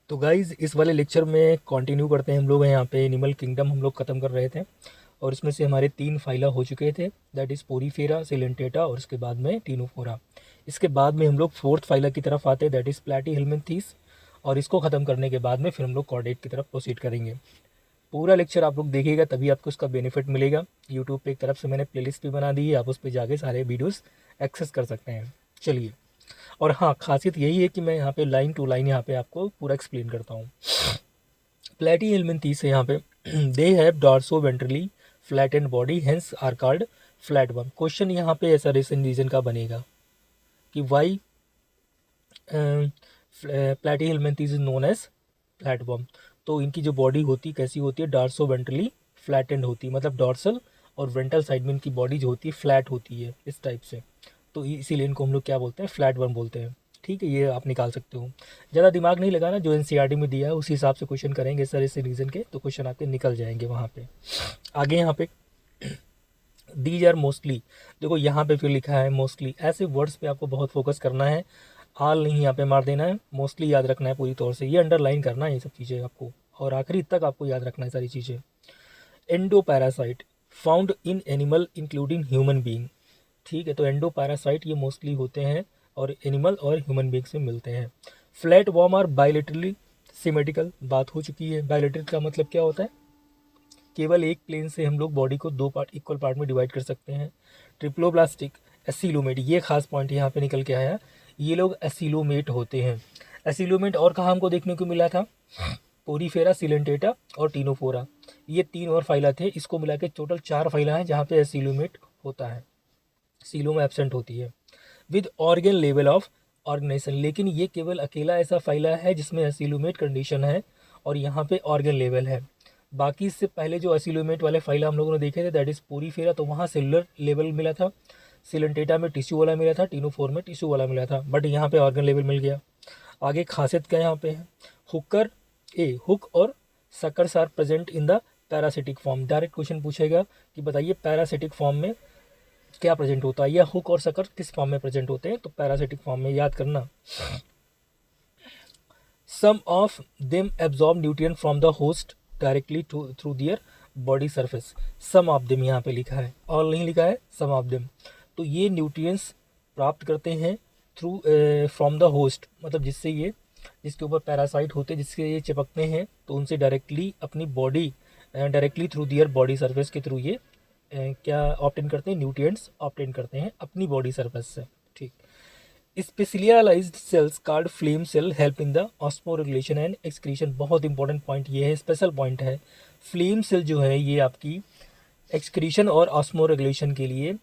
तो गाइज़ इस वाले लेक्चर में कंटिन्यू करते हैं हम लोग। यहाँ पे एनिमल किंगडम हम लोग ख़त्म कर रहे थे और इसमें से हमारे 3 फाइला हो चुके थे, दैट इज़ पोरीफेरा, सिलेंटेटा और इसके बाद में टीनोफोरा। इसके बाद में हम लोग 4th फाइला की तरफ आते हैं, दैट इज़ प्लैटीहेल्मिन्थीस, और इसको ख़त्म करने के बाद में फिर हम लोग कॉर्डेट की तरफ प्रोसीड करेंगे। पूरा लेक्चर आप लोग देखिएगा तभी आपको उसका बेनिफिट मिलेगा। यूट्यूब पे एक तरफ से मैंने प्लेलिस्ट भी बना दी है, आप उस पर जाके सारे वीडियोस एक्सेस कर सकते हैं। चलिए, और हाँ, खासियत यही है कि मैं यहाँ पे लाइन टू लाइन यहाँ पे आपको पूरा एक्सप्लेन करता हूँ। प्लैटीहेल्मिन्थीस है यहाँ पे they have dorsoventrally flat and body, hence are called flat worm. Question यहाँ पे ऐसा रीजन का बनेगा कि why platyhelminthes is known as flat worm. तो इनकी जो बॉडी होती कैसी होती है, डॉर्सो वेंट्रली फ्लैट एंड होती है, मतलब डॉर्सल और वेंट्रल साइड में इनकी बॉडी जो होती है फ्लैट होती है इस टाइप से। तो इसीलिए इनको हम लोग क्या बोलते हैं, फ्लैट वर्म बोलते हैं। ठीक है, ये आप निकाल सकते हो। ज़्यादा दिमाग नहीं लगाना, जो एनसीईआरटी में दिया है उसी हिसाब से क्वेश्चन करेंगे सर इस रीज़न के, तो क्वेश्चन आपके निकल जाएंगे वहाँ पे। आगे यहाँ पे दीज आर मोस्टली, देखो यहाँ पे फिर लिखा है मोस्टली, ऐसे वर्ड्स पे आपको बहुत फोकस करना है। आल नहीं यहाँ पे मार देना है, मोस्टली याद रखना है पूरी तौर से, ये अंडरलाइन करना है ये सब चीज़ें आपको, और आखिरी तक आपको याद रखना है सारी चीज़ें। Endo parasite found in animal including human being. ठीक है, तो एंडो पैरासाइट ये मोस्टली होते हैं और एनिमल और ह्यूमन बींग से मिलते हैं। Flat worm are bilaterally symmetrical, बात हो चुकी है। बायोलेटरल का मतलब क्या होता है, केवल एक प्लेन से हम लोग बॉडी को 2 पार्ट इक्वल पार्ट में डिवाइड कर सकते हैं। ट्रिप्लोब्लास्टिक एसिलोमेट, ये खास पॉइंट यहाँ पे निकल के आया, ये लोग एसिलोमेट होते हैं। एसिलोमेट और कहाँ हमको देखने को मिला था, पोरीफेरा, सिलेंटेटा और टीनोफोरा, ये 3 और फाइला थे। इसको मिला के टोटल 4 फाइला हैं जहाँ पे एसिलोमेट होता है, सीलोम एब्सेंट होती है। With organ level of organisation, लेकिन ये केवल अकेला ऐसा फाइला है जिसमें एसिलोमेट कंडीशन है और यहाँ पे ऑर्गन लेवल है। बाकी इससे पहले जो एसिलोमेट वाले फाइला हम लोगों ने देखे थे, दैट इज पोरीफेरा, तो वहाँ सेलुलर लेवल मिला था, सिलेंटेटा में टिश्यू वाला मिला था, टीनोफोर में टिश्यू वाला मिला था, बट यहाँ पे ऑर्गन लेवल मिल गया। आगे खासियत क्या यहाँ पे है, हुकर हुक और suckers are present in the parasitic form. Direct question पूछेगा कि बताइए पैरासिटिक फॉर्म में क्या प्रेजेंट होता है, या हुक और सकर किस फॉर्म में प्रेजेंट होते हैं, तो पैरासिटिक फॉर्म में, याद करना। Some of them absorb nutrient from the host directly through their body surface. Some of them यहाँ पे लिखा है, ऑल नहीं लिखा है, सम ऑफ देम। तो ये न्यूट्रिएंट्स प्राप्त करते हैं थ्रू फ्रॉम द होस्ट, मतलब जिससे ये, जिसके ऊपर पैरासाइट होते हैं, जिससे ये चिपकते हैं, तो उनसे डायरेक्टली अपनी body, directly through their body surface के थ्रू ये क्या ऑप्टेन करते हैं, न्यूट्रिएंट्स ऑप्टेन करते हैं अपनी बॉडी सरफेस से। ठीक, specialized cells called flame cell help in the osmoregulation and excretion. बहुत इंपॉर्टेंट पॉइंट ये है, स्पेशल पॉइंट है। फ्लेम सेल जो है ये आपकी एक्सक्रीशन और ऑस्मोरेगुलेशन के लिए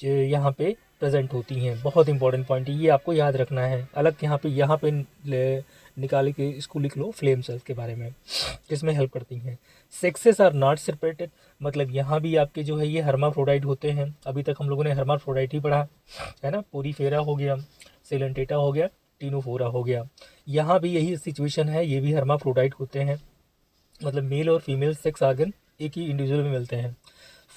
यहाँ पे प्रेजेंट होती हैं। बहुत इंपॉर्टेंट पॉइंट है, ये आपको याद रखना है। अलग यहाँ पे निकाल के इसको लिख लो, फ्लेम सेल्स के बारे में, किसमें हेल्प करती हैं। सेक्सेस आर नॉट सेपरेटेड, मतलब यहाँ भी आपके जो है ये हर्माफ्रोडाइट होते हैं। अभी तक हम लोगों ने हर्माफ्रोडाइट ही पढ़ा है ना, पोरीफेरा हो गया, सिलेंटेटा हो गया, टीनोफोरा हो गया। यहाँ भी यही सिचुएशन है, ये भी हर्माफ्रोडाइट होते हैं, मतलब मेल और फीमेल सेक्स आर्गन एक ही इंडिविजुअल में मिलते हैं।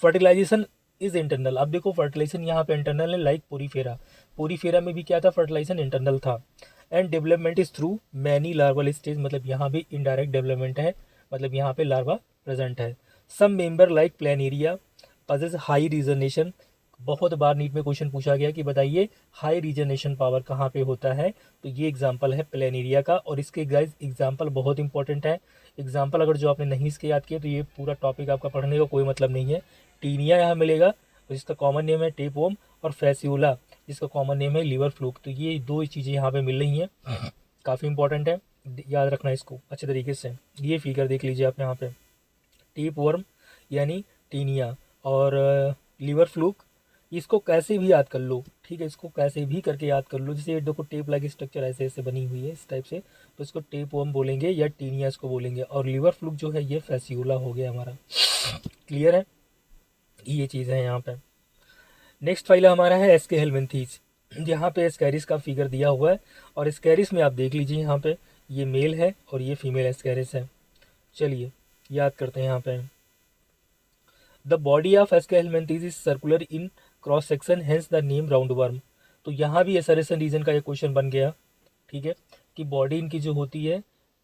फर्टिलाइजेशन इज इंटरनल, अब देखो फर्टिलाइजेशन यहाँ पे इंटरनल है, लाइक पोरीफेरा। पोरीफेरा में भी क्या था, फर्टिलाइजेशन इंटरनल था। And development is through many larval stage, मतलब यहाँ भी इनडायरेक्ट डेवलपमेंट है, मतलब यहाँ पे लार्वा प्रेजेंट है। Some member like planaria possess high regeneration, बहुत बार नीट में क्वेश्चन पूछा गया कि बताइए हाई रीजनेशन पावर कहाँ पे होता है, तो ये एग्जांपल है प्लेनेरिया का। और इसके गाइस एग्जांपल बहुत इंपॉर्टेंट है, एग्जांपल अगर जो आपने नहीं इसके याद किए तो ये पूरा टॉपिक आपका पढ़ने का कोई मतलब नहीं है। टीनिया यहाँ मिलेगा, जिसका कॉमन नेम है टेपवॉर्म, और फैसियोला जिसका कॉमन नेम है लीवर फ्लूक। तो ये 2 चीज़ें यहाँ पे मिल रही हैं, काफ़ी इंपॉर्टेंट है, याद रखना इसको अच्छे तरीके से। ये फिगर देख लीजिए आप यहाँ पे, टेपवर्म यानी टीनिया और लीवर फ्लूक, इसको कैसे भी याद कर लो, ठीक है, इसको कैसे भी करके याद कर लो। जैसे देखो टेप लाइक स्ट्रक्चर ऐसे ऐसे बनी हुई है इस टाइप से, तो इसको टेप वर्म बोलेंगे या टीनिया इसको बोलेंगे, और लीवर फ्लूक जो है ये फैसियोला हो गया हमारा। क्लियर है, ये चीज़ है यहाँ पे। नेक्स्ट फाइला हमारा है एस्के हेलमिन्थीस, यहाँ पे एस्कैरिस का फिगर दिया हुआ है, और एस्कैरिस में आप देख लीजिए यहाँ पे ये मेल है और ये फीमेल एस्कैरिस है। चलिए याद करते हैं यहाँ पे, the body of aschelminthes is circular in cross section, hence the name round worm. तो यहाँ भी एसरेशन रीजन का एक क्वेश्चन बन गया, ठीक है, कि बॉडी इनकी जो होती है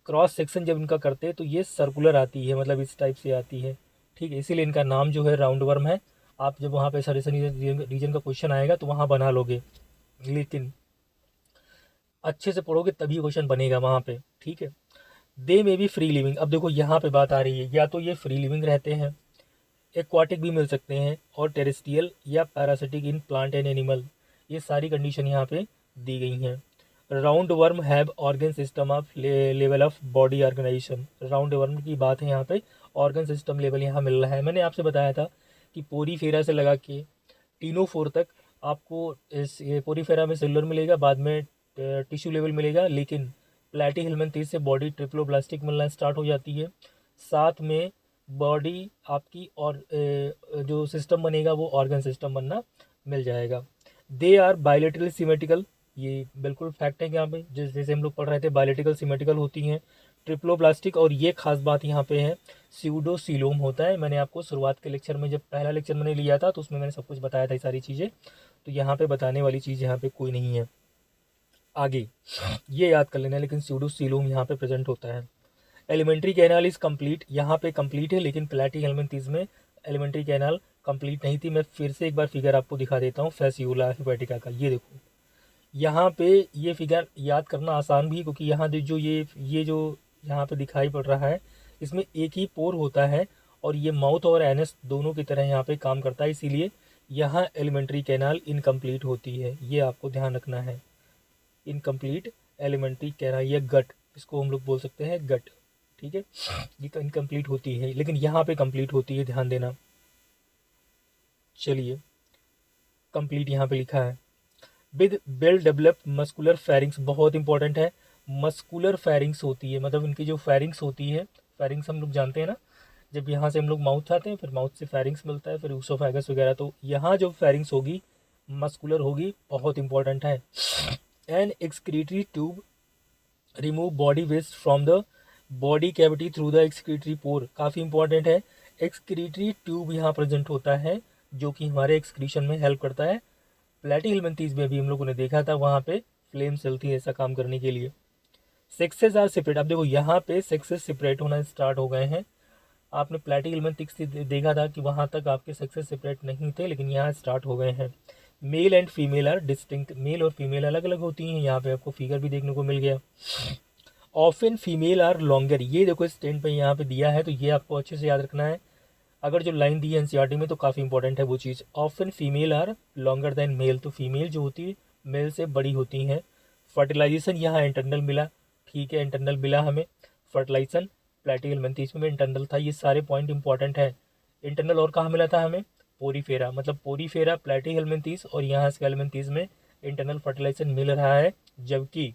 क्रॉस सेक्शन जब इनका करते हैं तो ये सर्कुलर आती है, मतलब इस टाइप से आती है, ठीक है, इसीलिए इनका नाम जो है राउंड वर्म है। आप जब वहाँ पे सरेसन रीजन का क्वेश्चन आएगा तो वहाँ बना लोगे, लेकिन अच्छे से पढ़ोगे तभी क्वेश्चन बनेगा वहाँ पे, ठीक है। दे में भी फ्री लिविंग, अब देखो यहाँ पे बात आ रही है, या तो ये फ्री लिविंग रहते हैं, एक्वाटिक भी मिल सकते हैं, और टेरेस्ट्रियल या parasitic in plant and animal, ये सारी कंडीशन यहाँ पे दी गई हैं। Round worm have organ system of level of body organisation, round worm की बात है यहाँ पे, ऑर्गन सिस्टम लेवल यहाँ मिल रहा है। मैंने आपसे बताया था कि पोरीफेरा से लगा के टीनोफोर तक आपको इस पोरीफेरा में सेलुलर मिलेगा, बाद में टिश्यू लेवल मिलेगा, लेकिन प्लैटीहेल्मिन्थेस से बॉडी ट्रिप्लोब्लास्टिक मिलना स्टार्ट हो जाती है, साथ में बॉडी आपकी और जो सिस्टम बनेगा वो ऑर्गन सिस्टम बनना मिल जाएगा। दे आर बायोलेटरल सिमेट्रिकल, ये बिल्कुल फैक्ट है यहाँ पे, जैसे हम लोग पढ़ रहे थे बायोलेटिकल सिमेट्रिकल होती हैं, ट्रिप्लोब्लास्टिक, और ये खास बात यहाँ पे है स्यूडोसीलोम होता है। मैंने आपको शुरुआत के लेक्चर में, जब पहला लेक्चर मैंने लिया था तो उसमें मैंने सब कुछ बताया था ये सारी चीज़ें, तो यहाँ पे बताने वाली चीज़ यहाँ पे कोई नहीं है। आगे ये याद कर लेना, लेकिन स्यूडोसीलोम यहाँ पे प्रेजेंट होता है। एलिमेंट्री कैनाल इज कंप्लीट, यहाँ पे कंप्लीट है, लेकिन प्लैटीहेल्मिन्थेस में एलिमेंट्री कैनाल कंप्लीट नहीं थी। मैं फिर से एक बार फिगर आपको दिखा देता हूँ फैसियोला हेपेटिका का, ये देखो यहाँ पे ये फिगर याद करना आसान भी है, क्योंकि यहाँ जो ये जो यहाँ पे दिखाई पड़ रहा है, इसमें एक ही पोर होता है, और ये माउथ और एनस दोनों की तरह यहाँ पे काम करता है, इसीलिए यहाँ एलिमेंट्री कैनाल इनकम्प्लीट होती है, ये आपको ध्यान रखना है। इनकम्प्लीट एलिमेंट्री कैनाल, ये गट, इसको हम लोग बोल सकते हैं गट, ठीक है, ये तो इनकम्प्लीट होती है, लेकिन यहाँ पे कंप्लीट होती है, ध्यान देना। चलिए, कंप्लीट यहाँ पे लिखा है। With well developed muscular pharynx, बहुत इंपॉर्टेंट है, मस्कुलर फेरिंग्स होती है, मतलब इनकी जो फेरिंग्स होती है, फेरिंग्स हम लोग जानते हैं ना, जब यहाँ से हम लोग माउथ आते हैं, फिर माउथ से फेरिंग्स मिलता है, फिर ऊसोफेगस वगैरह, तो यहाँ जो फेरिंग्स होगी मस्कुलर होगी, बहुत इंपॉर्टेंट है। An excretory tube remove body waste from the body cavity through the excretory pore, काफ़ी इंपॉर्टेंट है। एक्सक्रीटरी ट्यूब यहाँ प्रेजेंट होता है, जो कि हमारे एक्सक्रीशन में हेल्प करता है। प्लैटीहेल्मिन्थेस में भी हम लोगों ने देखा था, वहाँ पे फ्लेम चलती है ऐसा काम करने के लिए। सेक्सेस आर सेपरेट, अब देखो यहाँ पे सेक्सेस सेपरेट होना स्टार्ट हो गए हैं। आपने प्लैटीहेल्मिन्थेस से देखा था कि वहाँ तक आपके सेक्सेस सेपरेट नहीं थे, लेकिन यहाँ स्टार्ट हो गए हैं। Male and female are distinct, male और फीमेल अलग अलग होती हैं, यहाँ पे आपको फिगर भी देखने को मिल गया। ऑफन फीमेल आर लॉन्गर, ये देखो स्टैंड पे यहाँ पे दिया है, तो ये आपको अच्छे से याद रखना है। अगर जो लाइन दी है एनसीईआरटी में तो काफ़ी इंपॉर्टेंट है वो चीज़। Often female are longer than male, तो फीमेल जो होती है मेल से बड़ी होती हैं। फर्टिलाइजेशन यहाँ इंटरनल मिला, ठीक है, इंटरनल मिला हमें फर्टिलाइजेशन, प्लैटीहेल्मिन्थेस में इंटरनल था, ये सारे पॉइंट इंपॉर्टेंट है। इंटरनल और कहाँ मिला था हमें, पोरीफेरा, मतलब पोरीफेरा प्लैटीहेल्मिन्थेस और यहाँ हेल्मिन्थेस में इंटरनल फर्टिलाइजेशन मिल रहा है, जबकि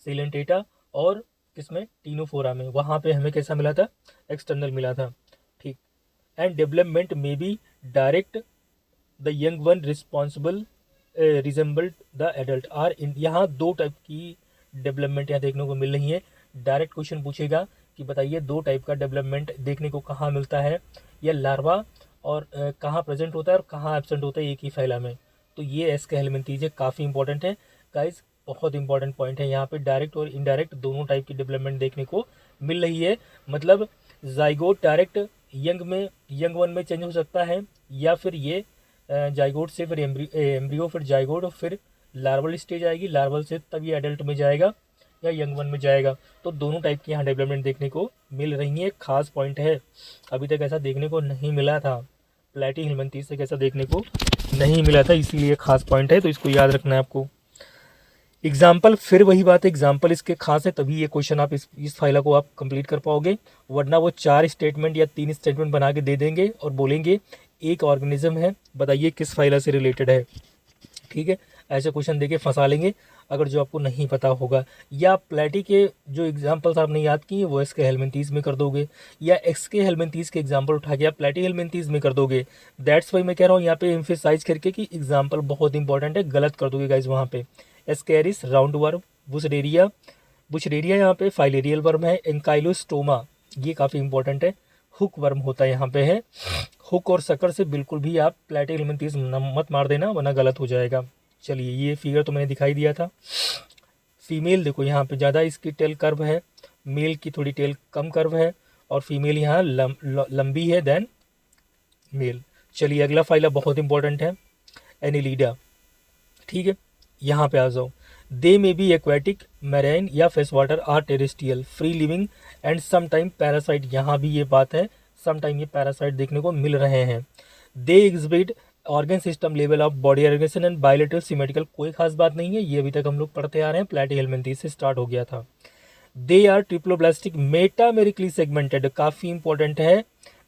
सिलेंटेटा और किसमें, टीनोफोरा में, वहाँ पे हमें कैसा मिला था, एक्सटर्नल मिला था, ठीक। एंड डेवलपमेंट में be direct the young one responsible resembled the adult are in, यहाँ दो टाइप की डेवलपमेंट यहाँ देखने को मिल रही है। डायरेक्ट क्वेश्चन पूछेगा कि बताइए दो टाइप का डेवलपमेंट देखने को कहाँ मिलता है, या लार्वा और कहाँ प्रेजेंट होता है और कहाँ एब्सेंट होता है एक ही फैला में, तो ये एस के हेल्मिन्थेस काफ़ी इंपॉर्टेंट है गाइज, बहुत इंपॉर्टेंट पॉइंट है। यहाँ पे डायरेक्ट और इनडायरेक्ट दोनों टाइप की डेवलपमेंट देखने को मिल रही है, मतलब जाइगोट डायरेक्ट यंग वन में चेंज हो सकता है, या फिर ये जाइगोट से फिर एम्ब्रियो फिर जाइगोट और फिर लार्वल स्टेज आएगी, लार्वल से तब ये एडल्ट में जाएगा या यंग वन में जाएगा, तो दोनों टाइप की यहाँ डेवलपमेंट देखने को मिल रही है। खास पॉइंट है, अभी तक ऐसा देखने को नहीं मिला था, प्लैटीहेल्मिन्थेस से कैसा देखने को नहीं मिला था, इसीलिए खास पॉइंट है, तो इसको याद रखना है आपको। एग्जाम्पल, फिर वही बात है, एग्जाम्पल इसके खास है तभी ये क्वेश्चन आप इस फाइल को आप कंप्लीट कर पाओगे, वरना वो 4 स्टेटमेंट या 3 स्टेटमेंट बना के दे देंगे और बोलेंगे एक ऑर्गेनिज्म है, बताइए किस फाइल से रिलेटेड है, ठीक है, ऐसे क्वेश्चन देके फंसा लेंगे अगर जो आपको नहीं पता होगा। या प्लैटी के जो एग्जाम्पल्स आपने याद किए वो एस के हेल्मिन्थेस में कर दोगे, या एक्स के हेल्मिन्थेस के एग्जाम्पल उठा के आप प्लैटीहेल्मिन्थेस में कर दोगे। दैट्स वाई मैं कह रहा हूँ यहाँ पे एम्फेसाइज करके कि एग्जाम्पल बहुत इंपॉर्टेंट है, गलत कर दोगे गाइज वहाँ पे। एस्केरिस राउंड वर्म, बुशरेरिया यहाँ पे फाइलेरियल वर्म है। एंकाइलोस्टोमा ये काफ़ी इंपॉर्टेंट है, हुक वर्म होता है यहाँ पे है। हुक और सकर से बिल्कुल भी आप प्लैटीहेल्मिन्थेस मत मार देना वरना गलत हो जाएगा। चलिए, ये फिगर तो मैंने दिखाई दिया था। फीमेल देखो यहाँ पे ज़्यादा इसकी टेल कर्व है, मेल की थोड़ी टेल कम कर्व है और फीमेल यहाँ लंबी है देन मेल। चलिए अगला फाइला बहुत इंपॉर्टेंट है, एनिलीडा। ठीक है, यहाँ पे आ जाओ। They may be aquatic, marine या fresh water, are terrestrial, free living and sometime parasite. यहाँ भी ये बात है, समटाइम ये पैरासाइट देखने को मिल रहे हैं। They exhibit organ system level of body organisation and bilateral symmetrical, कोई खास बात नहीं है, ये अभी तक हम लोग पढ़ते आ रहे हैं, प्लेटीहेल्मिन्थीस से स्टार्ट हो गया था। They are triploblastic metamerically segmented, काफ़ी इंपॉर्टेंट है,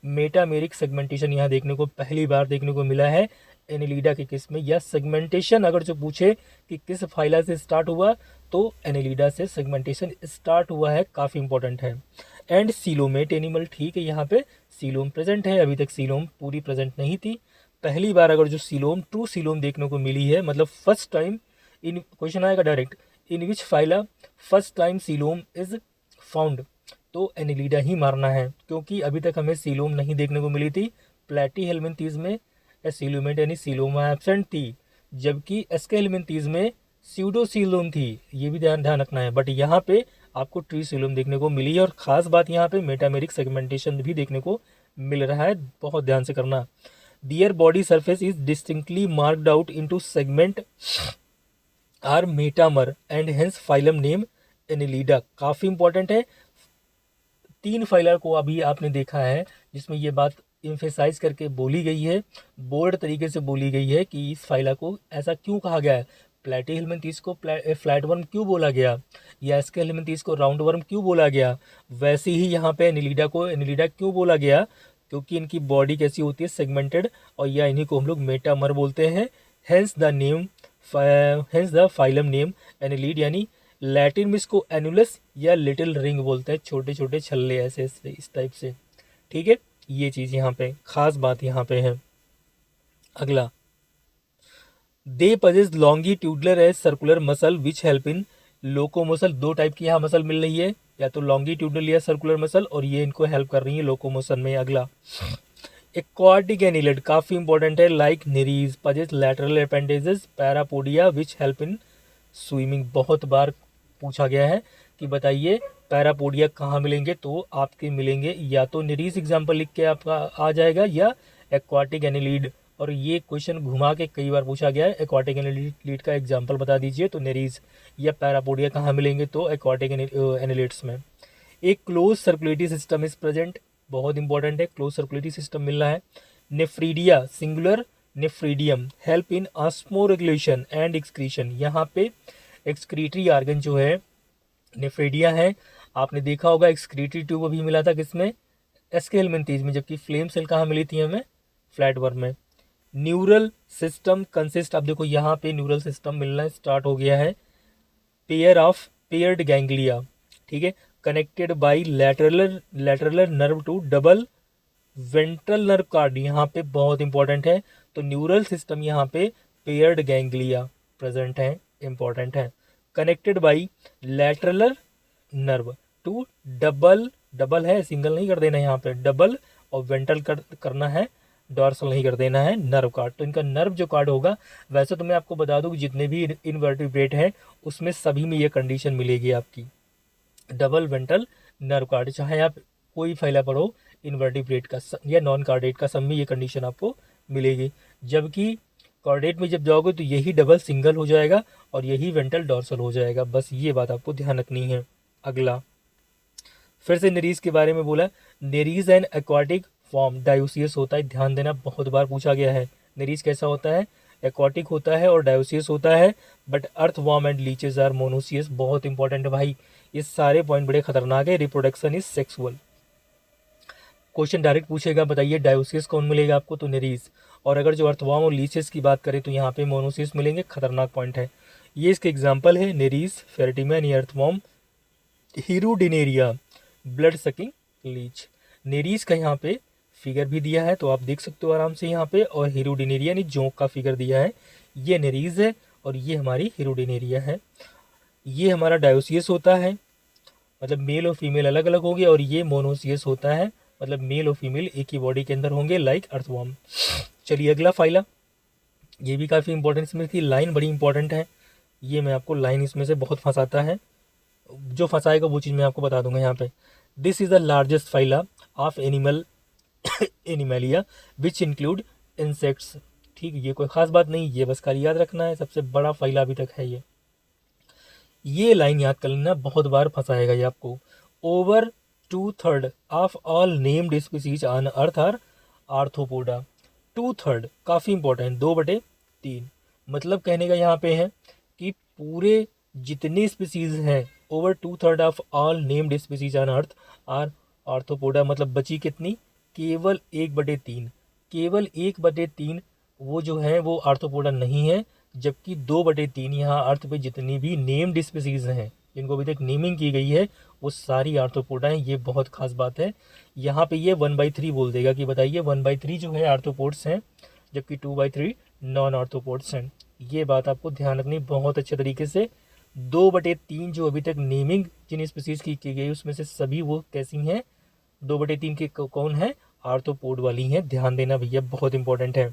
मेटामेरिक सेगमेंटेशन यहाँ देखने को पहली बार देखने को मिला है एनिलीडा के केस में। या सेगमेंटेशन अगर जो पूछे कि किस फाइला से स्टार्ट हुआ तो एनिलीडा से सेगमेंटेशन स्टार्ट हुआ है, काफ़ी इंपॉर्टेंट है। एंड सीलोमेट एनिमल, ठीक है, यहाँ पे सीलोम प्रेजेंट है, अभी तक सीलोम पूरी प्रेजेंट नहीं थी, पहली बार अगर जो सीलोम ट्रू सीलोम देखने को मिली है, मतलब फर्स्ट टाइम इन क्वेश्चन आएगा direct, in which phyla first time coelom is found, तो एनिलीडा ही मारना है, क्योंकि अभी तक हमें सीलोम नहीं देखने को मिली थी। प्लेटीहेल्मिन्थीस में सीलोमेट यानी सीलोमा एब्सेंट थी, जबकि एस्केहेल्मिन्थीस में स्यूडोसीलोम थी, ये भी ध्यान रखना है। बट यहाँ पे आपको ट्री सीलोम देखने को मिली है, और ख़ास बात यहाँ पे मेटामेरिक सेगमेंटेशन भी देखने को मिल रहा है, बहुत ध्यान से करना। Their body surface is distinctly marked out into segment or metamer and hence phylum name Annelida, काफ़ी इंपॉर्टेंट है। 3 फाइलर को अभी आपने देखा है जिसमें ये बात इम्फेसाइज करके बोली गई है, बोल्ड तरीके से बोली गई है कि इस फाइला को ऐसा क्यों कहा गया है, प्लेटीहेल्मिन्थीस को फ्लैट वर्म क्यों बोला गया, या एस्केहेल्मिन्थीस को राउंड वर्म क्यों बोला गया, वैसे ही यहाँ पे एनिलीडा को एनिलीडा क्यों बोला गया, क्योंकि इनकी बॉडी कैसी होती है, सेगमेंटेड, और या इन्हीं को हम लोग मेटामर बोलते हैं। हेंस द फाइलम नेम एनिलीड, यानी लैटिन में इसको एनुलस या लिटिल रिंग बोलते हैं, छोटे छोटे छल्ले ऐसे इस टाइप से। ठीक है, ये चीज़ यहाँ पे खास बात यहाँ पे है। अगला, they possess longitudinal as circular muscle which help in locomotion, 2 type की यहाँ मसल मिल रही है, या तो लॉन्गिट्यूडल या सर्कुलर मसल, और ये इनको हेल्प कर रही है लोकोमोशन में। अगला, एक्वाटिक एनिलिड, काफ़ी इंपॉर्टेंट है, like निरीज possess lateral appendages parapodia which help in swimming, बहुत बार पूछा गया है कि बताइए पैरापोडिया कहाँ मिलेंगे, तो आपके मिलेंगे या तो निरीज एग्जाम्पल लिख के आपका आ जाएगा, या एक्वाटिक एनिलीड, और ये क्वेश्चन घुमा के कई बार पूछा गया है, एक्वाटिक एनिलीड का एग्जाम्पल बता दीजिए, तो निरीज या पैरापोडिया कहाँ मिलेंगे, तो एक्वाटिक एनिलीड्स में। एक close circulatory system is present, बहुत इंपॉर्टेंट है, क्लोज सर्कुलेटरी सिस्टम मिल रहा है। Nephridia singular nephridium help in osmoregulation and excretion, यहाँ पे एक्सक्रीटरी आर्गन जो है नेफ्रीडिया है, आपने देखा होगा एक्सक्रीटरी ट्यूब अभी मिला था किसमें, एस्केहेल्मिन्थीस में, जबकि फ्लेम सेल कहाँ मिली थी हमें, फ्लैट वर्म में। न्यूरल सिस्टम कंसिस्ट, अब देखो यहाँ पे न्यूरल सिस्टम मिलना स्टार्ट हो गया है, पेयर्ड गैंग्लिया, ठीक है, connected by lateral nerve to double ventral nerve cord, यहाँ पे बहुत इंपॉर्टेंट है, तो न्यूरल सिस्टम यहाँ पे पेयर्ड गैंग्लिया प्रेजेंट है, इंपॉर्टेंट है, connected by lateral nerve to double है, सिंगल नहीं कर देना यहाँ पे, डबल, और वेंट्रल करना है, डॉर्सल नहीं कर देना है, नर्व कार्ड, तो इनका नर्व जो कार्ड होगा, वैसे तो मैं आपको बता दूं जितने भी इनवर्टिब्रेट हैं उसमें सभी में ये कंडीशन मिलेगी आपकी, डबल वेंट्रल नर्व कार्ड, चाहे आप कोई फाइला पढ़ो इनवर्टिब्रेट का या नॉन कार्डेट का, सब में ये कंडीशन आपको मिलेगी। जबकि कार्डेट में जब जाओगे तो यही डबल सिंगल हो जाएगा और यही वेंट्रल डॉर्सल हो जाएगा, बस ये बात आपको ध्यान रखनी है। अगला, फिर से नेरीज के बारे में बोला, Nereis and aquatic form dioecious होता है, ध्यान देना, बहुत बार पूछा गया है, नेरीज कैसा होता है, एक्वाटिक होता है और डायोसियस होता है, but earth worm and leeches are monoecious, बहुत इंपॉर्टेंट है भाई, ये सारे पॉइंट बड़े खतरनाक है। Reproduction is sexual, question direct पूछेगा, बताइए डायोसियस कौन मिलेगा आपको, तो नेरीज, और अगर जो अर्थवॉर्म और लीचेस की बात करें तो यहाँ पे मोनोसियस मिलेंगे, खतरनाक पॉइंट है। ये इसके एग्जाम्पल है, Nereis, Pheretima, earthworm, Hirudinaria, blood sucking leech. Nereis का यहाँ पे फिगर भी दिया है तो आप देख सकते हो आराम से यहाँ पे, और हीरोडिनेरिया यानी जोंक का फिगर दिया है, ये नेरीज है और ये हमारी हीरोडिनेरिया है। ये हमारा डायोसियस होता है, मतलब मेल और फीमेल अलग अलग होंगे, और ये मोनोसियस होता है, मतलब मेल और फीमेल एक ही बॉडी के अंदर होंगे, लाइक अर्थवॉर्म। चलिए अगला फाइला, ये भी काफ़ी इंपॉर्टेंट, इसमें की लाइन बड़ी इंपॉर्टेंट है, ये मैं आपको लाइन इसमें से बहुत फंसाता है, जो फंसाएगा वो चीज़ मैं आपको बता दूंगा यहाँ पे। This is the largest phyla of animal Animalia which include insects. ठीक है, ये कोई खास बात नहीं, ये बस खाली याद रखना है, सबसे बड़ा फाइला अभी तक है ये लाइन याद कर लेना, बहुत बार फंसाएगा ये आपको। Over 2/3 of all named species on earth are Arthropoda. 2/3 काफ़ी इंपॉर्टेंट, 2/3 मतलब कहने का यहाँ पे है कि पूरे जितने स्पीसीज हैं, over 2/3 of all named species on earth are Arthropoda, मतलब बची कितनी, केवल 1/3। केवल 1/3 वो जो है वो आर्थ्रोपोडा नहीं है, जबकि 2/3 यहाँ अर्थ पे जितनी भी नेम्ड स्पीसीज हैं जिनको अभी तक नेमिंग की गई है वो सारी आर्थ्रोपोडा हैं। ये बहुत खास बात है। यहाँ पे ये 1/3 बोल देगा कि बताइए 1/3 जो है आर्थ्रोपोड्स हैं, जबकि 2/3 नॉन आर्थ्रोपोड्स हैं। ये बात आपको ध्यान रखनी बहुत अच्छे तरीके से। 2/3 जो अभी तक नेमिंग जिन स्पीसीज की गई उसमें से सभी वो कैसी हैं, 2/3 के कौन है, आर्थ्रोपोड वाली हैं। ध्यान देना भैया, बहुत इंपॉर्टेंट है।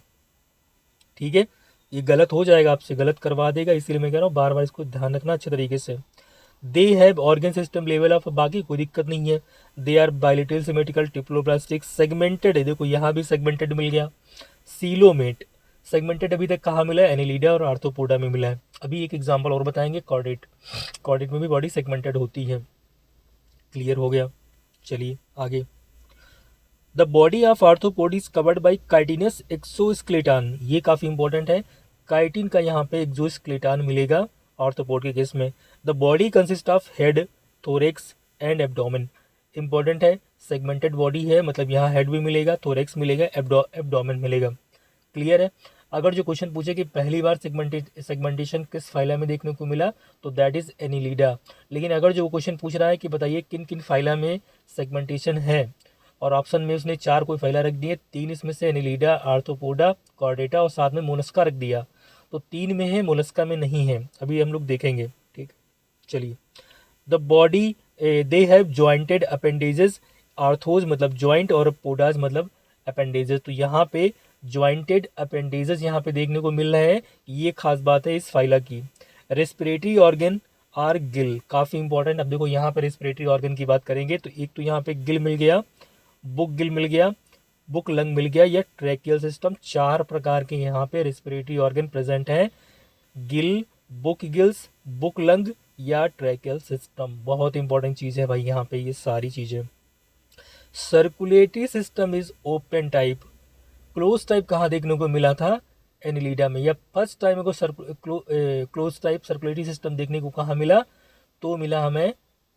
ठीक है, ये गलत हो जाएगा, आपसे गलत करवा देगा, इसलिए मैं कह रहा हूँ बार बार इसको ध्यान रखना अच्छे तरीके से। They have organ system level of, बाकी कोई दिक्कत नहीं है। They are bilateral symmetrical triploblastic segmented है, देखो यहाँ भी सेगमेंटेड मिल गया। सीलोमेट सेगमेंटेड अभी तक कहाँ मिला है, एनिलीडा और आर्थ्रोपोडा में मिला है। अभी एक एग्जाम्पल और बताएंगे, कॉर्डेट। कॉर्डेट में भी बॉडी सेगमेंटेड होती है। क्लियर हो गया, चलिए आगे। The body of arthropod is covered by chitinous exoskeleton, ये काफ़ी इंपॉर्टेंट है। काइटिन का यहाँ पे एक्सोस्केलेटन मिलेगा आर्थ्रोपोड के केस में। The body consist of head, thorax and abdomen, important है। सेगमेंटेड बॉडी है, मतलब यहाँ हेड भी मिलेगा, थोरेक्स मिलेगा, एब्डोमेन मिलेगा। क्लियर है। अगर जो क्वेश्चन पूछे कि पहली बार सेगमेंटेशन किस फाइला में देखने को मिला, तो दैट इज एनिलीडा। लेकिन अगर जो क्वेश्चन पूछ रहा है कि बताइए किन किन फाइला में सेगमेंटेशन है, और ऑप्शन में उसने 4 कोई फाइला रख दिए, 3 इसमें से एनिलीडा, आर्थ्रोपोडा, कॉर्डेटा और साथ में मोलस्का रख दिया, तो 3 में है, मोलस्का में नहीं है। अभी हम लोग देखेंगे, ठीक। चलिए, the body they have jointed appendages, arthros मतलब जॉइंट और पोडाज मतलब अपेंडेजेस। तो यहाँ पे जॉइंटेड अपेंडेजेस यहाँ पे देखने को मिल रहे हैं, ये खास बात है इस फाइला की। रेस्पिरेटरी ऑर्गन आर गिल, काफ़ी इंपॉर्टेंट। अब देखो यहाँ पे रेस्पिरेटरी ऑर्गन की बात करेंगे तो एक तो यहाँ पे गिल मिल गया, बुक गिल मिल गया, बुक लंग मिल गया, या ट्रैकियल सिस्टम। 4 प्रकार के यहाँ पे रेस्पिरेटरी ऑर्गन प्रेजेंट हैं, Gill, book gills, book lung या ट्रैकियल सिस्टम। बहुत इंपॉर्टेंट चीज़ है भाई यहाँ पे ये सारी चीज़ें। Circulatory system is open type, close type कहाँ देखने को मिला था, एनिलीडा में। या फर्स्ट टाइम को क्लोज टाइप सर्कुलेटरी सिस्टम देखने को कहाँ मिला, तो मिला हमें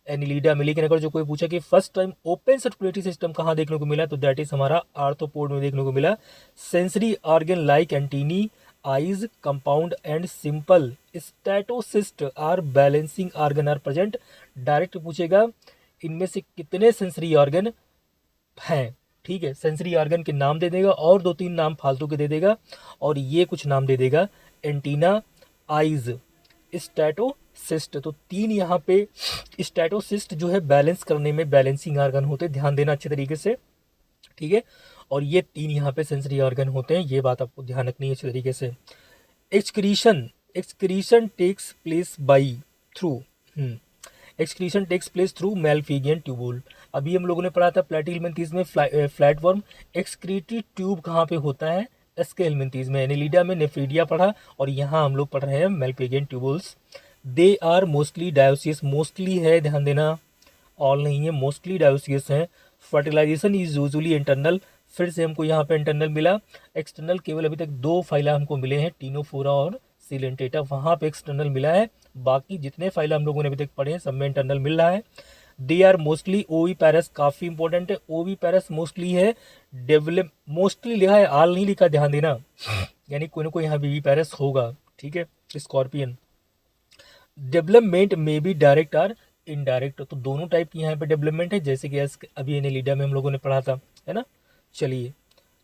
एनिलीडा में। लेकिन अगर जो कोई पूछा कि first time open circulatory system कहाँ देखने को मिला, तो दैट इज हमारा आर्थ्रोपोड में देखने को मिला। Sensory organ like antennae, eyes, compound and simple statocyst or balancing organ are present. Direct पूछेगा इनमें से कितने सेंसरी ऑर्गन हैं, ठीक है। सेंसरी ऑर्गन के नाम दे देगा और 2-3 नाम फालतू के दे देगा, और ये कुछ नाम दे देगा, एंटीना, आईज, स्टैटोसिस्ट। तो 3 यहाँ पे स्टैटोसिस्ट जो है बैलेंस करने में बैलेंसिंग ऑर्गन होते हैं, ध्यान देना अच्छे तरीके से, ठीक है। और ये 3 यहाँ पे सेंसरी ऑर्गन होते हैं, ये बात आपको ध्यान रखनी है अच्छे तरीके से। Excretion takes place by through, excretion takes place through Malpighian tubule. अभी हम लोगों ने पढ़ा था प्लेटिहेल्मिन्थीज में फ्लैटवर्म एक्सक्रीटरी ट्यूब कहाँ पे होता है, एस्केहेल्मिन्थीज में। एनिलीडा में नेफ्रीडिया पढ़ा, और यहाँ हम लोग पढ़ रहे हैं Malpighian tubules. They are mostly dioecious, mostly है, ध्यान देना, ऑल नहीं है, मोस्टली डायोसियस हैं। फर्टिलाइजेशन इज यूजुअली इंटरनल, फिर से हमको यहाँ पे इंटरनल मिला। एक्सटर्नल केवल अभी तक 2 फाइला हमको मिले हैं, टीनोफोरा और सिलेंटेटा, वहाँ पे एक्सटर्नल मिला है। बाकी जितने फाइला हम लोगों ने अभी तक पढ़े हैं सब में इंटरनल मिल रहा है। दे आर मोस्टली ओवीपैरस, काफ़ी इंपॉर्टेंट है, ओवीपैरस मोस्टली है। डेवलप मोस्टली लिखा है, आल नहीं लिखा, ध्यान देना, यानी कोई ना कोई यहाँ विवीपैरस होगा, ठीक है। स्कॉर्पियन डेवलपमेंट में भी डायरेक्ट और इनडायरेक्ट, तो दोनों टाइप की यहाँ पे डेवलपमेंट है, जैसे कि अभी एनिलीडा में हम लोगों ने पढ़ा था, है ना। चलिए,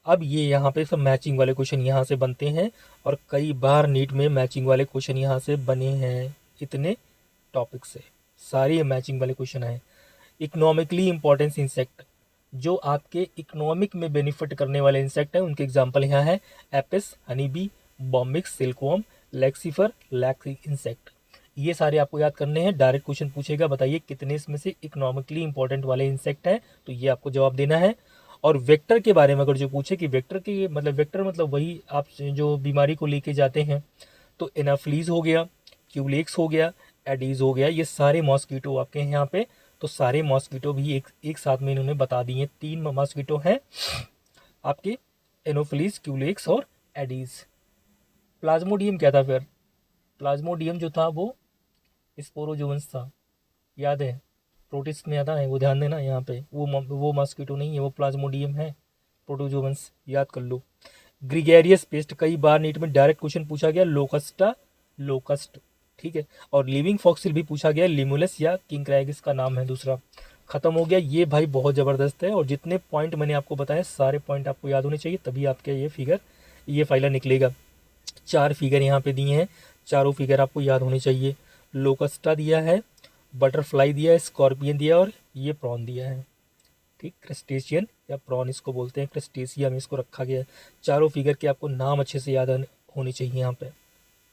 अब ये यहाँ पे सब मैचिंग वाले क्वेश्चन यहाँ से बनते हैं, और कई बार नीट में मैचिंग वाले क्वेश्चन यहाँ से बने हैं, इतने टॉपिक से सारी मैचिंग वाले क्वेश्चन हैं। इकोनॉमिकली इंपॉर्टेंस इंसेक्ट, जो आपके इकोनॉमिक में बेनिफिट करने वाले इंसेक्ट हैं, उनके एग्जाम्पल यहाँ है, Apis, honey bee, Bombyx, silkworm, Laccifer, lac insect. ये सारे आपको याद करने हैं। डायरेक्ट क्वेश्चन पूछेगा, बताइए कितने इसमें से इकोनॉमिकली इंपॉर्टेंट वाले इंसेक्ट हैं, तो ये आपको जवाब देना है। और वेक्टर के बारे में अगर जो पूछे कि वेक्टर के मतलब, वेक्टर मतलब वही आप जो बीमारी को लेके जाते हैं, तो एनाफ्लीज हो गया, क्यूलेक्स हो गया, एडीज हो गया, ये सारे मॉस्किटो आपके हैं यहाँ पे। तो सारे मॉस्किटो भी एक साथ में इन्होंने बता दिए। 3 मॉस्किटो हैं आपके, एनोफिलीज, क्यूलेक्स और एडीज। प्लाज्मोडियम क्या था फिर? प्लाज्मोडियम जो था वो स्पोरोजोवंस था, याद है, प्रोटिस्ट में आता है वो, ध्यान देना यहाँ पे। वो मॉस्किटो नहीं है, वो प्लाज्मोडियम है, प्रोटोजोवंस, याद कर लो। ग्रिगेरियस पेस्ट, कई बार नीट में डायरेक्ट क्वेश्चन पूछा गया, लोकस्टा, लोकस्ट, ठीक है। और लिविंग फॉक्सिल भी पूछा गया, लिमुलस या किंग क्रैगिस का नाम है दूसरा। खत्म हो गया ये भाई, बहुत ज़बरदस्त है। और जितने पॉइंट मैंने आपको बताए सारे पॉइंट आपको याद होने चाहिए, तभी आपके ये फाइलर निकलेगा। 4 फिगर यहाँ पे दिए हैं, चारों फिगर आपको याद होने चाहिए। लोकस्टा दिया है, बटरफ्लाई दिया है, स्कॉर्पियन दिया और ये प्रॉन दिया है, ठीक। क्रस्टेशियन या प्रॉन इसको बोलते हैं, क्रस्टेशिया में इसको रखा गया है। चारों फिगर के आपको नाम अच्छे से याद होने चाहिए यहाँ पे।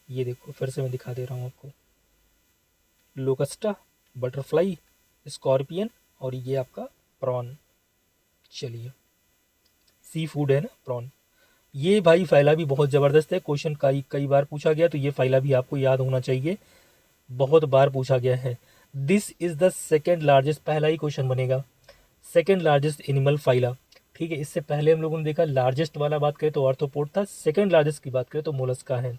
ये देखो फिर से मैं दिखा दे रहा हूँ आपको, लोकस्टा, बटरफ्लाई, स्कॉर्पियन और ये आपका प्रॉन। चलिए, सी फूड है ना प्रॉन। ये भाई फाइला भी बहुत ज़बरदस्त है, क्वेश्चन कई बार पूछा गया, तो ये फाइला भी आपको याद होना चाहिए, बहुत बार पूछा गया है। This is the second largest, पहला ही क्वेश्चन बनेगा, सेकेंड लार्जेस्ट एनिमल फाइला, ठीक है। इससे पहले हम लोगों ने देखा लार्जेस्ट वाला बात करें तो आर्थ्रोपोड था, सेकेंड लार्जेस्ट की बात करें तो मोलस्का है।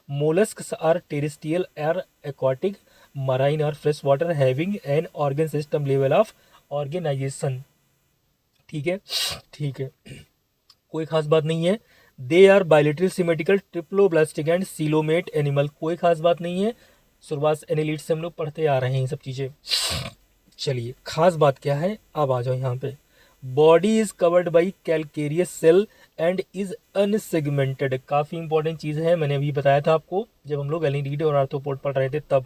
Molluscs are terrestrial, or aquatic, marine और fresh water, having an organ system level of organization, ठीक है, ठीक है, कोई खास बात नहीं है। They are bilateral symmetrical, triploblastic and coelomate animal, कोई खास बात नहीं है, शुरुआत एनिलीट से हम लोग पढ़ते आ रहे हैं सब चीज़ें। चलिए, खास बात क्या है, अब आ जाओ यहाँ पे। Body is covered by calcareous cell and is unsegmented, काफ़ी इंपॉर्टेंट चीज़ है, मैंने अभी बताया था आपको जब हम लोग एनिलीड और आर्थ्रोपोड पढ़ रहे थे तब।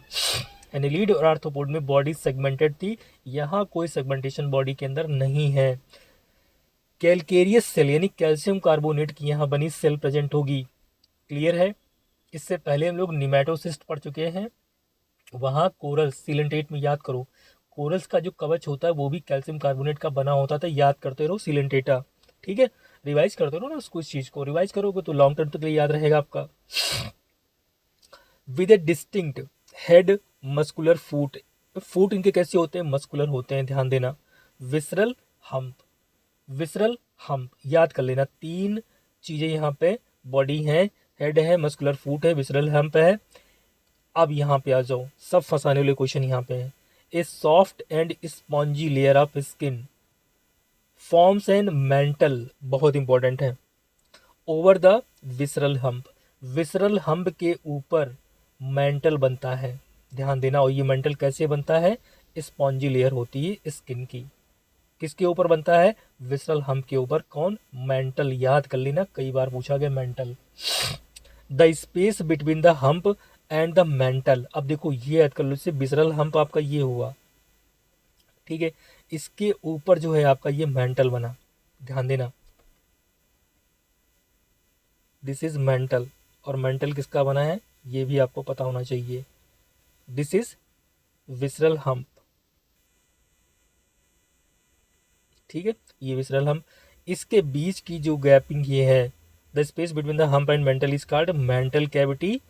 एनिलीड और आर्थ्रोपोड में बॉडी सेगमेंटेड थी, यहाँ कोई सेगमेंटेशन बॉडी के अंदर नहीं है। कैलकेरियस सेल यानी कैल्शियम कार्बोनेट की यहाँ बनी सेल प्रेजेंट होगी, क्लियर है। इससे पहले हम लोग निमेटोसिस्ट पढ़ चुके हैं, वहाँ कोरल सिलेंटेट में, याद करो कोरल्स का जो कवच होता है वो भी कैल्शियम कार्बोनेट का बना होता था, याद करते रहो सिलेंटेटा, ठीक है। रिवाइज करते रहो ना उसको, इस चीज़ को रिवाइज करोगे तो लॉन्ग टर्म तक लिए याद रहेगा आपका। With a distinct head, muscular foot, foot इनके कैसे होते हैं, मस्कुलर होते हैं, ध्यान देना। विसरल हम्प, विसरल हम्प याद कर लेना, 3 चीज़ें यहाँ पे बॉडी है, हेड है, मस्कुलर फूट है, विसरल हम्प है। अब यहाँ पे आ जाओ, सब फंसाने वाले क्वेश्चन यहाँ पे है। ए soft and spongy layer of skin forms and mental, बहुत इंपॉर्टेंट है, over the visceral hump, visceral hump के ऊपर मेंटल बनता है, ध्यान देना। और ये मेंटल कैसे बनता है, स्पॉन्जी लेयर होती है स्किन की, किसके ऊपर बनता है, विसरल हम्प के ऊपर, कौन, मेंटल, याद कर लेना, कई बार पूछा गया mental. The space between the hump and the mental, अब देखो ये याद कर लो, इससे विसरल हम्प आपका ये हुआ, ठीक है, इसके ऊपर जो है आपका ये मेंटल बना, ध्यान देना, दिस इज मेंटल। और मेंटल किसका बना है ये भी आपको पता होना चाहिए, दिस इज विसरल हम्प, ठीक है, ये विसरल हम्प। इसके बीच की जो गैपिंग ये है, the space between the hump and mental is called mantle cavity,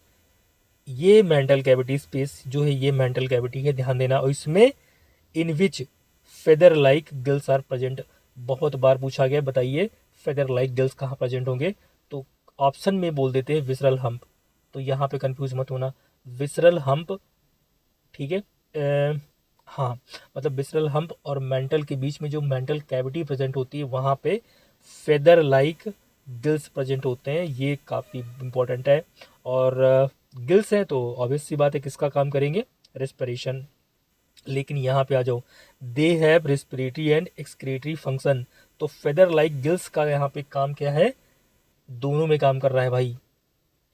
ये मेंटल कैविटी स्पेस जो है ये मेंटल कैविटी है, ध्यान देना। और इसमें in which feather like gills are present, बहुत बार पूछा गया, बताइए फेदर लाइक गिल्स कहाँ प्रेजेंट होंगे, तो ऑप्शन में बोल देते हैं विसरल हम्प, तो यहाँ पे कंफ्यूज मत होना, विसरल हम्प, ठीक है। हाँ, मतलब विसरल हम्प और मेंटल के बीच में जो मेंटल कैविटी प्रेजेंट होती है वहाँ पे फेदर लाइक गिल्स प्रेजेंट होते हैं, ये काफ़ी इंपॉर्टेंट है। और गिल्स हैं तो ऑब्वियस सी बात है किसका काम करेंगे, रेस्पिरेशन। लेकिन यहाँ पे आ जाओ, they have respiratory and excretory function, तो फेदर लाइक गिल्स का यहाँ पे काम क्या है, दोनों में काम कर रहा है भाई,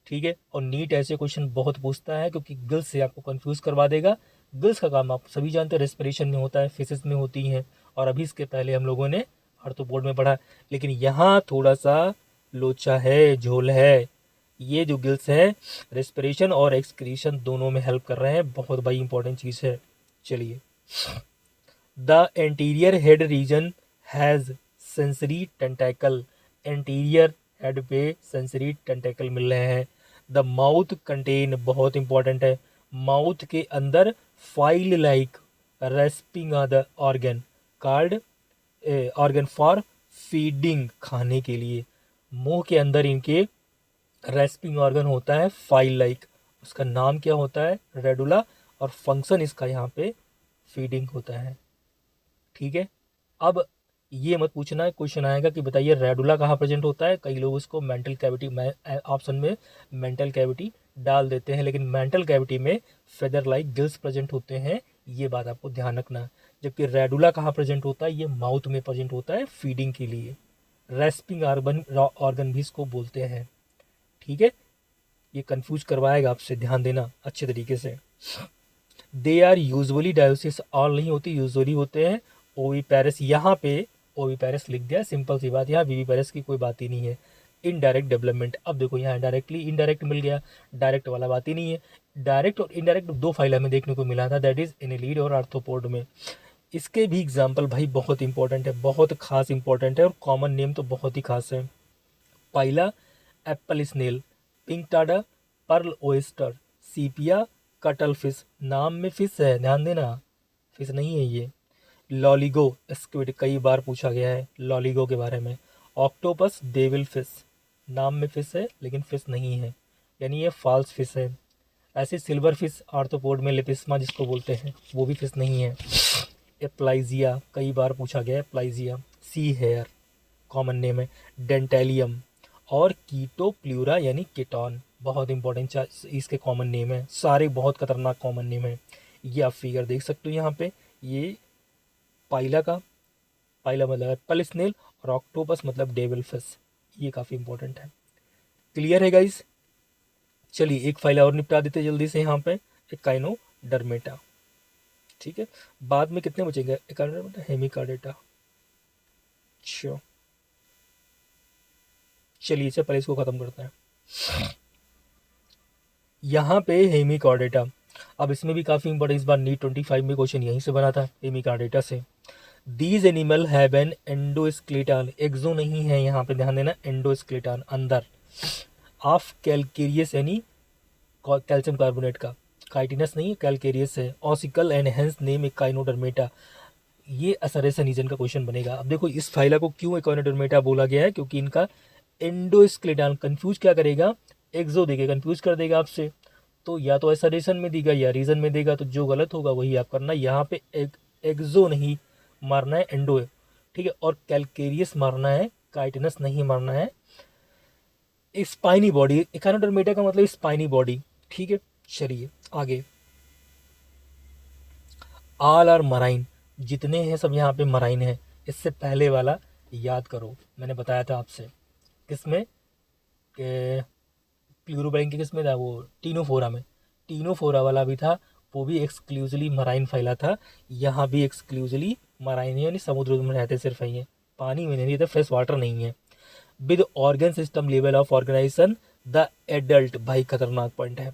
ठीक है। और नीट ऐसे क्वेश्चन बहुत पूछता है क्योंकि गिल्स से आपको कंफ्यूज करवा देगा। गिल्स का काम आप सभी जानते हैं रेस्पिरेशन में होता है, फेसेस में होती हैं, और अभी इसके पहले हम लोगों ने आर्थ्रोपोड में पढ़ा, लेकिन यहाँ थोड़ा सा लोचा है, झोल है, ये जो गिल्स हैं रेस्पिरेशन और एक्सक्रीशन दोनों में हेल्प कर रहे हैं, बहुत बड़ी इंपॉर्टेंट चीज़ है। चलिए, the anterior head region has sensory tentacle, anterior head पे सेंसरी टेंटेकल मिल रहे हैं। द माउथ कंटेन, बहुत इंपॉर्टेंट है, माउथ के अंदर file like respiring the organ card organ for feeding, खाने के लिए। मुंह के अंदर इनके रेस्पिंग ऑर्गन होता है फाइल लाइक, उसका नाम क्या होता है, रेडुला, और फंक्शन इसका यहाँ पे फीडिंग होता है। ठीक है, अब ये मत पूछना है, क्वेश्चन आएगा कि बताइए रेडुला कहाँ प्रेजेंट होता है। कई लोग इसको मेंटल कैविटी में, ऑप्शन में मेंटल कैविटी डाल देते हैं, लेकिन मेंटल कैविटी में फेदर लाइक गिल्स प्रेजेंट होते हैं, ये बात आपको ध्यान रखना है। जबकि रेडुला कहाँ प्रेजेंट होता है, ये माउथ में प्रेजेंट होता है फीडिंग के लिए। रेस्पिंग ऑर्गन भी इसको बोलते हैं। ठीक है, ये कंफ्यूज करवाएगा आपसे, ध्यान देना अच्छे तरीके से। They are usually dioecious, all नहीं होती, यूजुअली होते हैं। ओविपेरस, यहाँ पे ओविपेरस लिख दिया, सिंपल सी बात, यहाँ विविपेरस की कोई बात ही नहीं है। इनडायरेक्ट डेवलपमेंट, अब देखो यहाँ डायरेक्टली इनडायरेक्ट मिल गया, डायरेक्ट वाला बात ही नहीं है। डायरेक्ट और इनडायरेक्ट दो फाइल हमें देखने को मिला था, दैट इज एनेलिड और आर्थ्रोपोड में। इसके भी एग्जाम्पल भाई बहुत इंपॉर्टेंट है, बहुत खास इंपॉर्टेंट है, और कॉमन नेम तो बहुत ही खास है। Pila apple snail, Pinctada, pearl oyster, Sepia, cuttle fish, नाम में फिश है, ध्यान देना, फिश नहीं है ये। लॉलीगो स्क्विड, कई बार पूछा गया है लॉलीगो के बारे में। ऑक्टोपस, डेविल फिश, नाम में फिश है लेकिन फिश नहीं है, यानी ये फॉल्स फिश है। ऐसे सिल्वर फिश आर्थ्रोपोड में लेपिस्मा जिसको बोलते हैं, वो भी फिश नहीं है। एप्लाइजिया, कई बार पूछा गया है, एप्लाइजिया। सी हेयर, कॉमन नेम है। डेंटेलियम और कीटोप्ल्यूरा यानी कीटोन, बहुत इंपॉर्टेंट इसके कॉमन नेम है, सारे बहुत खतरनाक कॉमन नेम है। ये आप फिगर देख सकते हो यहाँ पे, ये पाइला का, पाइला मतलब एप्पल स्नेल, और ऑक्टोपस मतलब डेविल फिश, ये काफ़ी इंपॉर्टेंट है। क्लियर है गाइस? चलिए एक फाइल और निपटा देते जल्दी से यहाँ पे, एकाइनोडर्मेटा। ठीक है, बाद में कितने बचेंगे, एकाइनोडर्मेटा, हेमिकार्डेटा। अच्छा चलिए इससे पहले इसको खत्म करते हैं। यहाँ पे हेमिकार्डेटा, अब इसमें भी काफ़ी इंपॉर्टेंट, इस बार नीट 25 में क्वेश्चन यहीं से बना था हेमिकार्डेटा से। दीज एनिमल हैव एन एंडोस्क्लेटन, एक्सो नहीं है यहाँ पे, ध्यान देना, एंडोस्क्लेटन अंदर, ऑफ कैलकेरियस यानी कैल्शियम कार्बोनेट का, काइटिनस नहीं है, कैलकेरियस है। Ossicle and hence name echinodermata, ये असरेसन रीजन का क्वेश्चन बनेगा। अब देखो इस फाइला को क्यों एकाइनोडर्मेटा बोला गया है, क्योंकि इनका एंडोस्क्लेटन कंफ्यूज क्या करेगा, एक्सो देके कंफ्यूज कर देगा आपसे, तो या तो असरेसन में देगा या रीजन में देगा, तो जो गलत होगा वही आप करना। यहाँ पे एक्सो नहीं मारना है, एंडो है, ठीक है, और कैलकेरियस मारना है, काइटिनस नहीं मारना है। स्पाइनी बॉडी, एकाइनोडर्मेटा का मतलब स्पाइनी बॉडी, ठीक है। चलिए आगे, ऑल आर मराइन, जितने हैं सब यहाँ पे मराइन है। इससे पहले वाला याद करो, मैंने बताया था आपसे, किसमें, प्लूरोबैंक के किसमें था वो, टीनोफोरा में, टीनोफोरा वाला भी था, वो भी एक्सक्लूसिवली मराइन फैला था। यहाँ भी एक्सक्लूसिवली मराइन है, यानी समुद्र में रहते सिर्फ है, पानी में नहीं रहते, फ्रेश वाटर नहीं है। With organ system level of organization, the adult, भाई खतरनाक पॉइंट है,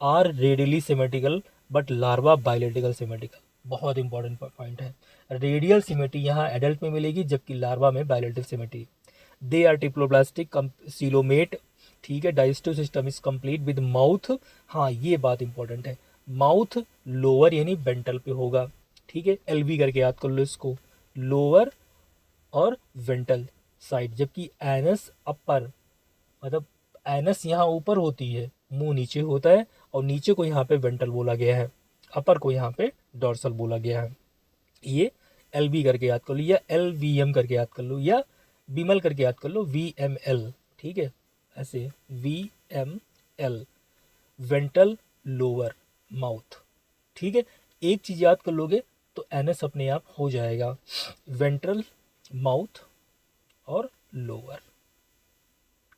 are radially symmetrical but larva bilateral symmetrical, बहुत इंपॉर्टेंट पॉइंट है। रेडियल सिमेट्री यहाँ एडल्ट में मिलेगी, जबकि लार्वा में bilateral symmetry. They are triploblastic coelomate, ठीक है। Digestive system is complete with mouth, हाँ ये बात इंपॉर्टेंट है, माउथ लोअर यानी वेंटल पे होगा, ठीक है, एलवी करके याद कर लो इसको, लोअर और वेंटल साइड, जबकि एनस अपर, मतलब एनस यहाँ ऊपर होती है, मुंह नीचे होता है, और नीचे को यहाँ पे वेंटल बोला गया है, अपर को यहाँ पे डॉर्सल बोला गया है। ये एल बी करके याद कर लो, या एल वी एम करके याद कर लो, या बीमल करके याद कर लो, वी एम एल, ठीक है, ऐसे V M L, वेंटल lower mouth, ठीक है। एक चीज़ याद कर लोगे तो एनएस अपने आप हो जाएगा, वेंट्रल, माउथ और लोअर,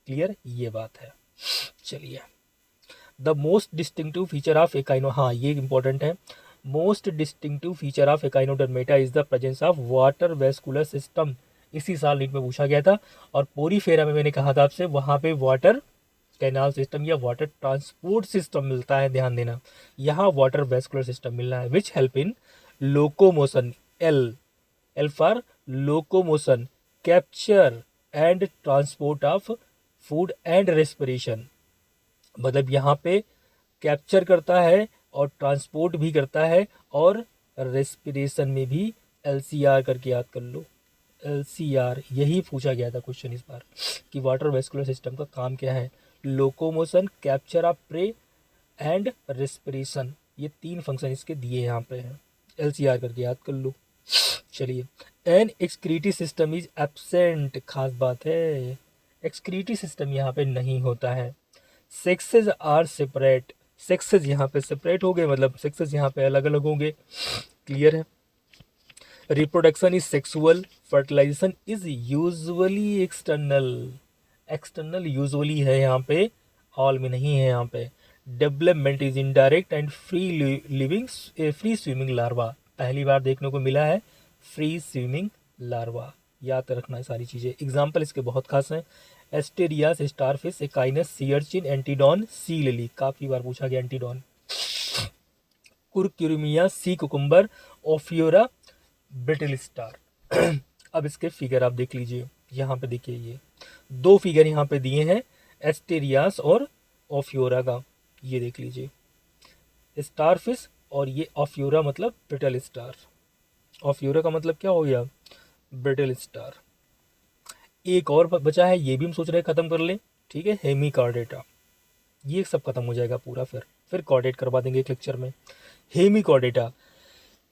क्लियर, ये बात है। चलिए, the most distinctive feature of echino, हाँ ये इंपॉर्टेंट है, most distinctive feature of Echinodermata is the presence of water vascular system, इसी साल नीट में पूछा गया था, और पोरीफेरा में मैंने कहा था आपसे, वहाँ पे वाटर कैनाल सिस्टम या वाटर ट्रांसपोर्ट सिस्टम मिलता है, ध्यान देना। यहाँ वाटर वेस्कुलर सिस्टम मिल रहा है विच help in locomotion, L L for locomotion, capture and transport of food and respiration. मतलब यहाँ पे कैप्चर करता है और ट्रांसपोर्ट भी करता है और रेस्पिरेशन में भी। एलसीआर करके याद कर लो, एलसीआर यही पूछा गया था क्वेश्चन इस बार कि वाटर वेस्कुलर सिस्टम का काम क्या है। Locomotion, capture of prey and respiration, ये 3 फंक्शन इसके दिए यहाँ पे हैं, एलसीआर करके याद कर लो। चलिए, N excretory system is absent, खास बात है, एक्सक्रीटी सिस्टम यहाँ पे नहीं होता है। सेक्सेस आर सेपरेट, सेक्सेस यहाँ पे सेपरेट हो गए, मतलब सेक्सेस यहाँ पे अलग अलग होंगे, क्लियर है। Reproduction is sexual, fertilisation is usually external, external usually है यहाँ पे, ऑल में नहीं है यहाँ पे। Development is indirect and free living, free swimming larva, पहली बार देखने को मिला है फ्री स्विमिंग लार्वा, याद रखना है सारी चीज़ें। एग्जाम्पल इसके बहुत खास हैं, Asterias, starfish, Echinus, sea urchin, Antedon, sea lily, काफ़ी बार पूछा गया एंटीडॉन। कुरक्यूरमिया, sea cucumber, Ophiura, brittle star. अब इसके फिगर आप देख लीजिए, यहाँ पे देखिए ये 2 फिगर यहाँ पे दिए हैं, एस्टेरियास और ओफियोरा का, ये देख लीजिए, स्टारफिश और ये ओफियोरा मतलब ब्रिटल स्टार। ओफियोरा का मतलब क्या हो गया, ब्रिटल स्टार। एक और बचा है, ये भी हम सोच रहे हैं खत्म कर लें, ठीक है, हेमिकॉर्डेटा, ये सब खत्म हो जाएगा पूरा, फिर कॉर्डेट करवा देंगे एक लेक्चर में। Hemichordata,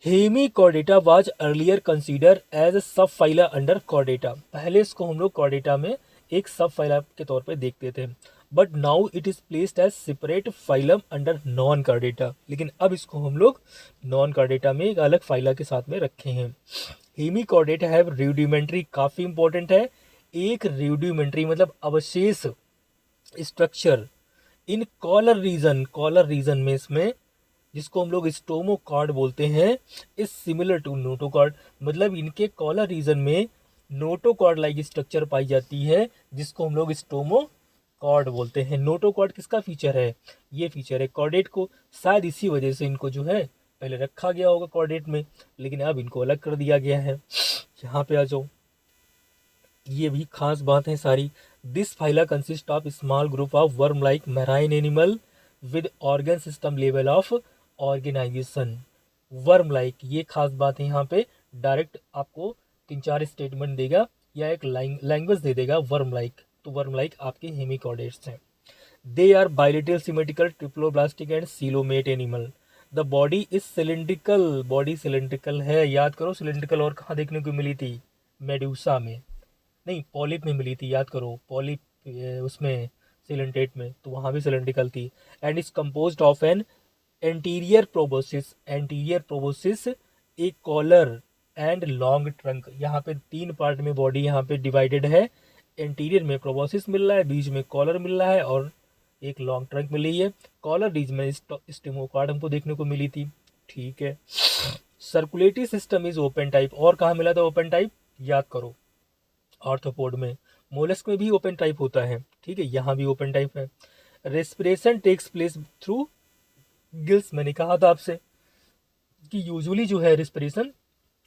hemichordata was earlier consider as sub phyla under chordata, पहले इसको हम लोग कॉर्डेटा में एक सब फाइला के तौर पे देखते थे, but now it is placed as separate phylum under non chordata, लेकिन अब इसको हम लोग नॉन कॉर्डेटा में एक अलग फाइला के साथ में रखे हैं। हेमिकॉर्डेटा हैव रूडिमेंट्री, काफ़ी इंपॉर्टेंट है, एक रूडिमेंट्री मतलब अवशेष structure in collar region, collar region में इसमें, जिसको हम लोग स्टोमोकॉर्ड बोलते हैं, इज सिमिलर टू नोटोकॉर्ड, मतलब इनके कॉलर रीजन में नोटोकॉर्ड लाइक स्ट्रक्चर पाई जाती है, जिसको हम लोग स्टोमोकॉर्ड बोलते हैं। नोटोकॉर्ड किसका फीचर है, ये फीचर है कॉर्डेट को, शायद इसी वजह से इनको जो है पहले रखा गया होगा कॉर्डेट में, लेकिन अब इनको अलग कर दिया गया है। यहाँ पे आ जाओ, ये भी खास बात है सारी। This phyla consist of small group of worm like marine animal with organ system level of organization, worm like, ये खास बात है यहाँ पे, डायरेक्ट आपको 3-4 स्टेटमेंट देगा या एक लैंग्वेज दे देगा वर्म लाइक, तो वर्म लाइक आपके हेमिकॉर्डेट्स हैं। They are bilateral, symmetrical, triploblastic and coelomate animal. The body is cylindrical, body cylindrical है, याद करो सिलेंड्रिकल और कहाँ देखने को मिली थी, मेडूसा में नहीं, पॉलिप में मिली थी, याद करो पॉलिप उसमें सिलेंटेट में, तो वहाँ भी सिलेंड्रिकल थी। And is composed of an anterior proboscis, anterior proboscis, एक कॉलर एंड लॉन्ग ट्रंक, यहाँ पे 3 पार्ट में बॉडी यहाँ पे डिवाइडेड है, एंटीरियर में प्रोबोसिस मिल रहा है, बीच में कॉलर मिल रहा है और एक लॉन्ग ट्रंक मिल रही है। कॉलर रीज में स्टेमोकॉर्ड हमको देखने को मिली थी, ठीक है। Circulatory system is open type, और कहाँ मिला था ओपन टाइप, याद करो आर्थ्रोपोड में। मोलस्क में भी ओपन टाइप होता है, ठीक है, यहाँ भी ओपन टाइप है। Respiration takes place through gills, मैंने कहा था आपसे कि यूजुअली जो है रेस्पिरेशन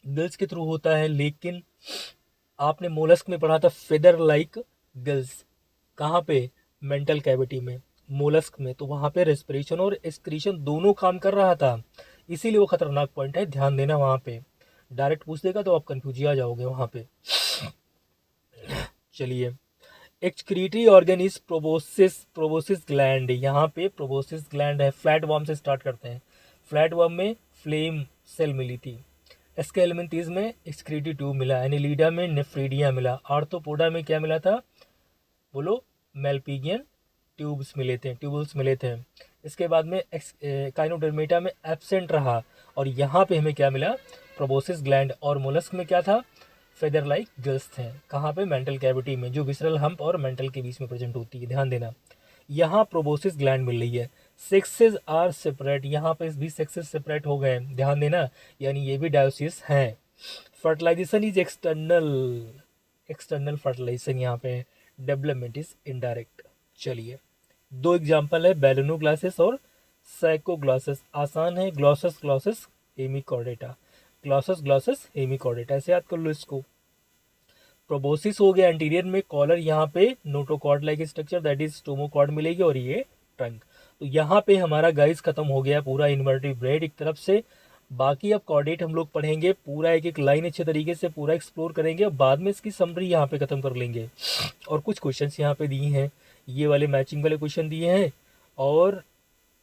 गिल्स के थ्रू होता है, लेकिन आपने मोलस्क में पढ़ा था फेदर लाइक गिल्स, कहाँ पे, मेंटल कैविटी में, मोलस्क में, तो वहाँ पे रेस्पिरेशन और एक्सक्रीशन दोनों काम कर रहा था, इसीलिए वो खतरनाक पॉइंट है, ध्यान देना। वहाँ पे डायरेक्ट पूछ देगा तो आप कंफ्यूज आ जाओगे वहाँ पे। चलिए, excretory organ is proboscis, proboscis gland, यहाँ पे प्रोबोसिस ग्लैंड है। फ्लैट वर्म से स्टार्ट करते हैं, फ्लैट वर्म में फ्लेम सेल मिली थी, एस्केलमेंथीज में एक्सक्रीटरी ट्यूब मिला, एनिलीडा में नेफ्रीडिया मिला, आर्थ्रोपोडा में क्या मिला था, बोलो, मेल्पिगियन ट्यूब्स मिले थे, ट्यूबल्स मिले थे। इसके बाद में काइनोडर्मेटा में एब्सेंट रहा, और यहाँ पे हमें क्या मिला, प्रोबोसिस ग्लैंड, और मोलस्क में क्या था, फेदर लाइक गिल्स थे, कहाँ पे, मेंटल कैविटी में, जो विसरल हम्प और मेंटल के बीच में प्रेजेंट होती है, ध्यान देना। यहाँ प्रोबोसिस ग्लैंड मिल रही है। सेक्सेस आर सेपरेट, यहाँ पे भी सेक्सेस सेपरेट हो गए, ध्यान देना, यानी ये भी डायोसिस हैं। Fertilization is external, external fertilization यहाँ पे, डेवलपमेंट इज इनडायरेक्ट। चलिए, दो एग्जाम्पल है बैलेनो ग्लासेस और साइको ग्लासेस। आसान है, ग्लॉसस ग्लॉसस हेमिकॉर्डेटा, ग्लॉसस ग्लॉसस हेमिकॉर्डेटा, ऐसे याद कर लो इसको। प्रोबोसिस हो गया एंटीरियर में कॉलर, यहाँ पे notochord like structure that is stomochord मिलेगी और ये ट्रंक। तो यहाँ पे हमारा गाइस खत्म हो गया पूरा इन्वर्टिब्रेट एक तरफ से। बाकी अब कॉर्डेट हम लोग पढ़ेंगे पूरा, एक एक लाइन अच्छे तरीके से पूरा एक्सप्लोर करेंगे और बाद में इसकी समरी यहाँ पे खत्म कर लेंगे। और कुछ क्वेश्चंस यहाँ पे दिए हैं, ये वाले मैचिंग वाले क्वेश्चन दिए हैं और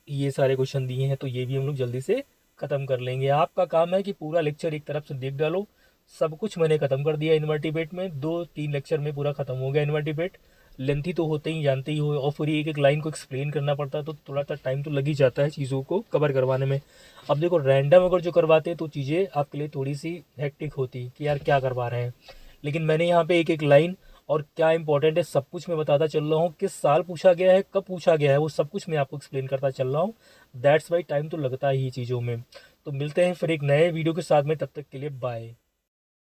ये सारे क्वेश्चन दिए हैं, तो ये भी हम लोग जल्दी से ख़त्म कर लेंगे। आपका काम है कि पूरा लेक्चर एक तरफ से देख डालो। सब कुछ मैंने ख़त्म कर दिया इन्वर्टिब्रेट में, 2-3 लेक्चर में पूरा ख़त्म हो गया इन्वर्टिब्रेट। लेंथी तो होते ही जानते ही हो, और फिर एक एक लाइन को एक्सप्लेन करना पड़ता है तो थोड़ा सा टाइम तो लग ही जाता है चीज़ों को कवर करवाने में। अब देखो रैंडम अगर जो करवाते हैं तो चीज़ें आपके लिए थोड़ी सी हेक्टिक होती कि यार क्या करवा रहे हैं, लेकिन मैंने यहाँ पे एक एक लाइन और क्या इंपॉर्टेंट है सब कुछ मैं बताता चल रहा हूँ, किस साल पूछा गया है, कब पूछा गया है, वो सब कुछ मैं आपको एक्सप्लेन करता चल रहा हूँ। दैट्स वाई टाइम तो लगता ही चीज़ों में। तो मिलते हैं फिर एक नए वीडियो के साथ में, तब तक के लिए बाय।